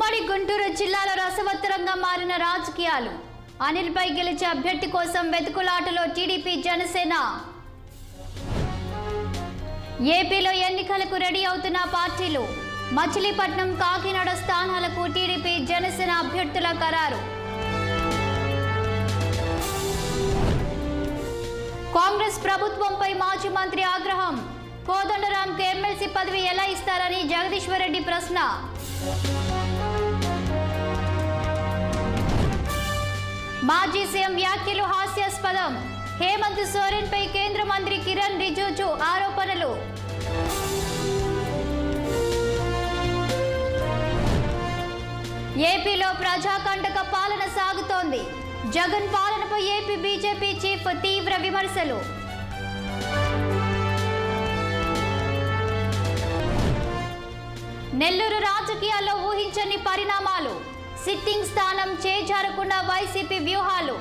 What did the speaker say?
ఉమ్మడి గుంటూరు జిల్లాలో రసవత్తరంగా మారిన రాజకీయాలు. అనిల్ పై గెలిచే అభ్యర్థి కోసం వెతుకులాటలో టీడీపీ జనసేన. ఏపీలో ఎన్నికలకు రెడీ అవుతున్న పార్టీలు. మచిలీపట్నం కాకినాడ స్థానాలకు టీడీపీ జనసేన అభ్యర్థుల ఖరారు. కాంగ్రెస్ ప్రభుత్వంపై మాజీ మంత్రి ఆగ్రహం. కోదండరాంకు ఎమ్మెల్సీ పదవి ఎలా ఇస్తారని జగదీశ్వర్ రెడ్డి ప్రశ్న. మాజీ సీఎం వ్యాఖ్యలు హాస్యాస్పదం. హేమంత్ సోరెన్ పై కేంద్ర మంత్రి కిరణ్ రిజిజు ఆరోపణలు. ఏపీలో ప్రజాకంటక పాలన సాగుతోంది. జగన్ పాలనపై ఏపీ బీజేపీ చీఫ్ తీవ్ర విమర్శలు. నెల్లూరు రాజకీయాల్లో ఊహించని పరిణామాలు. సిట్టింగ్ స్థానం చేజారకుండా వైసీపీ వ్యూహాలు.